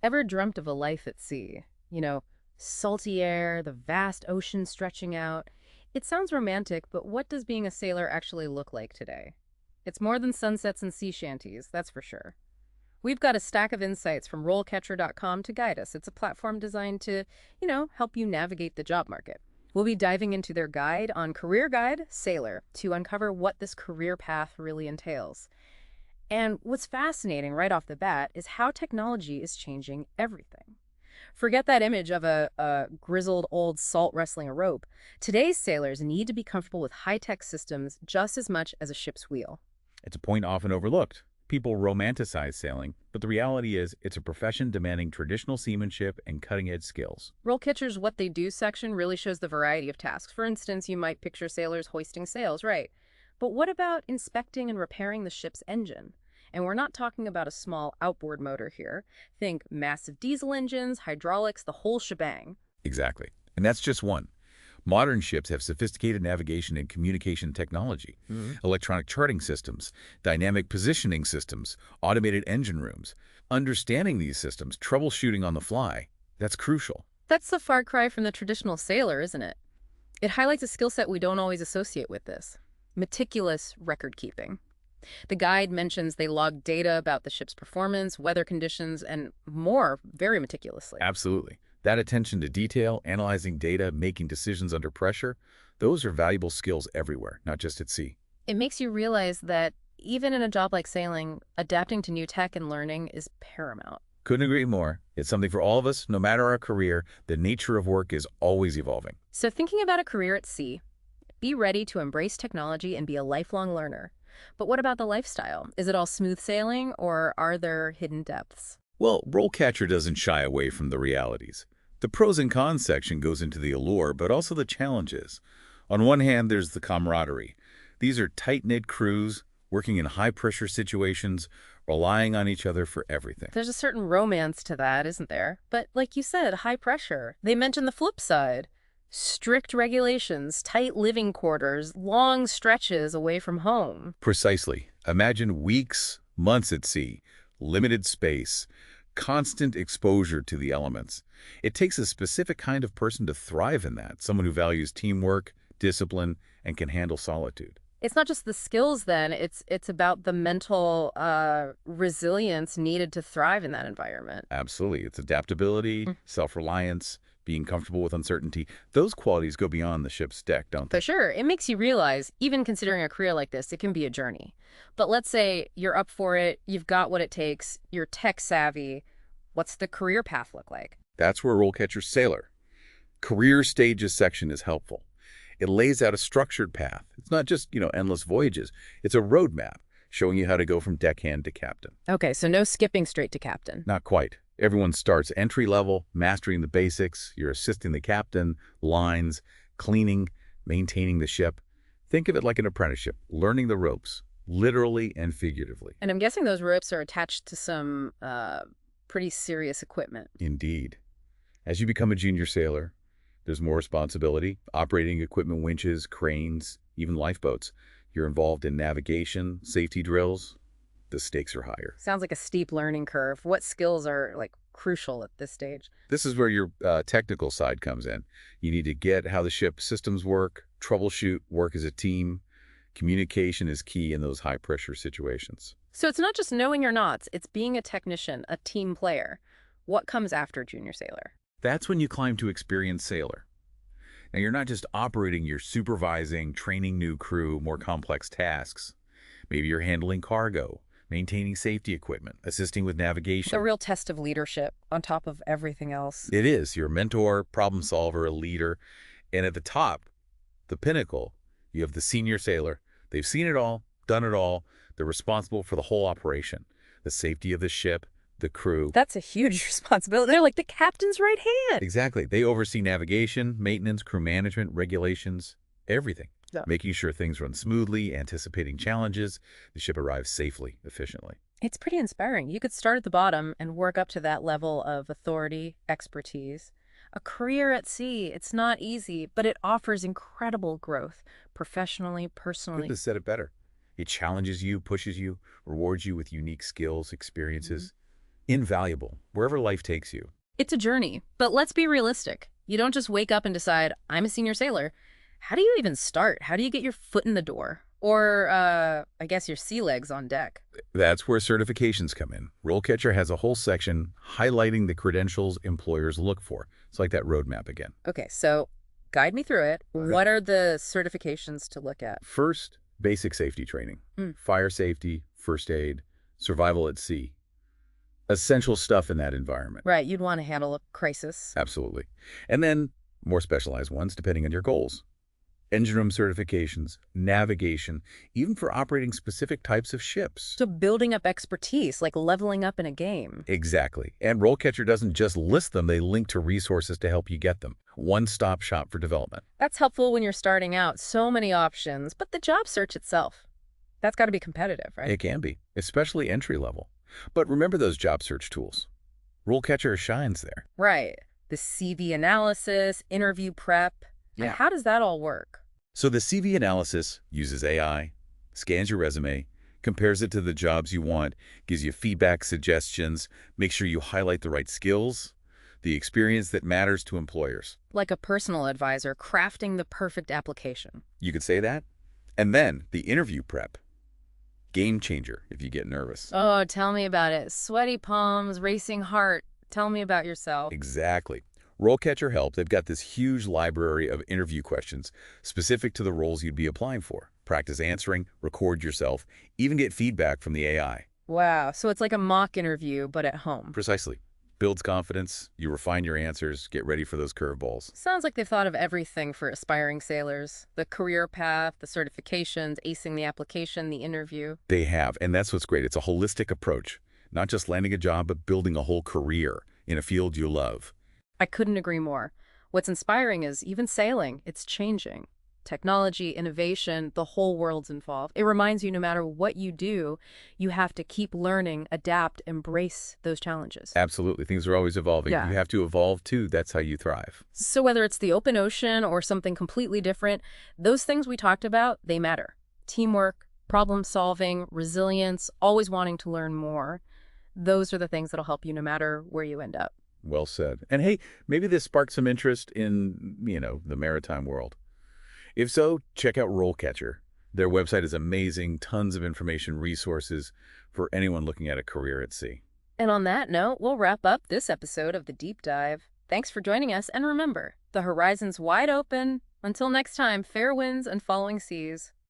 Ever dreamt of a life at sea? You know, salty air, the vast ocean stretching out. It sounds romantic, but what does being a sailor actually look like today? It's more than sunsets and sea shanties, that's for sure. We've got a stack of insights from RoleCatcher.com to guide us. It's a platform designed to, help you navigate the job market. We'll be diving into their guide on Career Guide Sailor to uncover what this career path really entails. And what's fascinating right off the bat is how technology is changing everything. Forget that image of a grizzled old salt wrestling a rope. Today's sailors need to be comfortable with high-tech systems just as much as a ship's wheel. It's a point often overlooked. People romanticize sailing, but the reality is it's a profession demanding traditional seamanship and cutting-edge skills. Rollcatcher's What They Do section really shows the variety of tasks. For instance, you might picture sailors hoisting sails, right? But what about inspecting and repairing the ship's engine? And we're not talking about a small outboard motor here. Think massive diesel engines, hydraulics, the whole shebang. Exactly. And that's just one. Modern ships have sophisticated navigation and communication technology, electronic charting systems, dynamic positioning systems, automated engine rooms. Understanding these systems, troubleshooting on the fly, that's crucial. That's the far cry from the traditional sailor, isn't it? It highlights a skill set we don't always associate with this: meticulous record keeping. The guide mentions they log data about the ship's performance, weather conditions, and more very meticulously. Absolutely. That attention to detail, analyzing data, making decisions under pressure, those are valuable skills everywhere, not just at sea. It makes you realize that even in a job like sailing, adapting to new tech and learning is paramount. Couldn't agree more. It's something for all of us, no matter our career. The nature of work is always evolving. So thinking about a career at sea, be ready to embrace technology and be a lifelong learner. But what about the lifestyle? Is it all smooth sailing, or are there hidden depths? Well, RoleCatcher doesn't shy away from the realities. The pros and cons section goes into the allure, but also the challenges. On one hand, there's the camaraderie. These are tight-knit crews, working in high-pressure situations, relying on each other for everything. There's a certain romance to that, isn't there? But like you said, high pressure. They mentioned the flip side. Strict regulations, tight living quarters, long stretches away from home. Precisely. Imagine weeks, months at sea, limited space, constant exposure to the elements. It takes a specific kind of person to thrive in that, someone who values teamwork, discipline, and can handle solitude. It's not just the skills then, it's about the mental resilience needed to thrive in that environment. Absolutely. It's adaptability, self-reliance, being comfortable with uncertainty. Those qualities go beyond the ship's deck, don't For they? sure, it makes you realize, even considering a career like this, it can be a journey. But let's say you're up for it, you've got what it takes, you're tech savvy. What's the career path look like? That's where RoleCatcher Sailor Career Stages section is helpful. It lays out a structured path. It's not just, endless voyages. It's a roadmap showing you how to go from deckhand to captain. Okay, so no skipping straight to captain. Not quite. Everyone starts entry level, mastering the basics. You're assisting the captain, lines, cleaning, maintaining the ship. Think of it like an apprenticeship, learning the ropes, literally and figuratively. And I'm guessing those ropes are attached to some pretty serious equipment. Indeed. As you become a junior sailor, there's more responsibility, operating equipment, winches, cranes, even lifeboats. You're involved in navigation, safety drills. The stakes are higher. Sounds like a steep learning curve. What skills are crucial at this stage? This is where your technical side comes in. You need to get how the ship systems work, troubleshoot, work as a team. Communication is key in those high-pressure situations. So it's not just knowing your knots, it's being a technician, a team player. What comes after junior sailor? That's when you climb to experienced sailor. Now, you're not just operating, you're supervising, training new crew, more complex tasks. Maybe you're handling cargo, maintaining safety equipment, assisting with navigation. The real test of leadership on top of everything else. It is. You're a mentor, problem solver, a leader. And at the top, the pinnacle, you have the senior sailor. They've seen it all, done it all. They're responsible for the whole operation, the safety of the ship, the crew. That's a huge responsibility. They're like the captain's right hand. Exactly. They oversee navigation, maintenance, crew management, regulations, everything. Yeah. Making sure things run smoothly, anticipating challenges, the ship arrives safely, efficiently. It's pretty inspiring. You could start at the bottom and work up to that level of authority, expertise. A career at sea, it's not easy, but it offers incredible growth, professionally, personally. Couldn't have said it better. It challenges you, pushes you, rewards you with unique skills, experiences. Invaluable, wherever life takes you. It's a journey, but let's be realistic. You don't just wake up and decide, I'm a senior sailor. How do you even start? How do you get your foot in the door? Or, I guess your sea legs on deck? That's where certifications come in. RoleCatcher has a whole section highlighting the credentials employers look for. It's like that roadmap again. Okay, so guide me through it. What are the certifications to look at? First, basic safety training. Mm. Fire safety, first aid, survival at sea. Essential stuff in that environment. Right, you'd want to handle a crisis. Absolutely. And then more specialized ones depending on your goals. Engine room certifications, navigation, even for operating specific types of ships. So building up expertise, like leveling up in a game. Exactly. And RoleCatcher doesn't just list them, they link to resources to help you get them. One-stop shop for development. That's helpful when you're starting out. So many options, but the job search itself, that's got to be competitive, right? It can be, especially entry level. But remember those job search tools. RoleCatcher shines there. Right. The CV analysis, interview prep. Yeah. How does that all work? So the CV analysis uses AI, scans your resume, compares it to the jobs you want, gives you feedback, suggestions, make sure you highlight the right skills, the experience that matters to employers. Like a personal advisor crafting the perfect application. You could say that. And then the interview prep. Game changer if you get nervous. Oh, tell me about it. Sweaty palms, racing heart. Tell me about yourself. Exactly. RoleCatcher help. They've got this huge library of interview questions specific to the roles you'd be applying for. Practice answering, record yourself, even get feedback from the AI. Wow, so it's like a mock interview, but at home. Precisely. Builds confidence, you refine your answers, get ready for those curveballs. Sounds like they've thought of everything for aspiring sailors. The career path, the certifications, acing the application, the interview. They have, and that's what's great. It's a holistic approach. Not just landing a job, but building a whole career in a field you love. I couldn't agree more. What's inspiring is even sailing, it's changing. Technology, innovation, the whole world's involved. It reminds you no matter what you do, you have to keep learning, adapt, embrace those challenges. Absolutely. Things are always evolving. Yeah. You have to evolve too. That's how you thrive. So whether it's the open ocean or something completely different, those things we talked about, they matter. Teamwork, problem solving, resilience, always wanting to learn more. Those are the things that'll help you no matter where you end up. Well said. And hey, maybe this sparked some interest in, the maritime world. If so, check out RoleCatcher. Their website is amazing, tons of information, resources for anyone looking at a career at sea. And on that note, we'll wrap up this episode of The Deep Dive. Thanks for joining us, and remember, the horizon's wide open. Until next time, fair winds and following seas.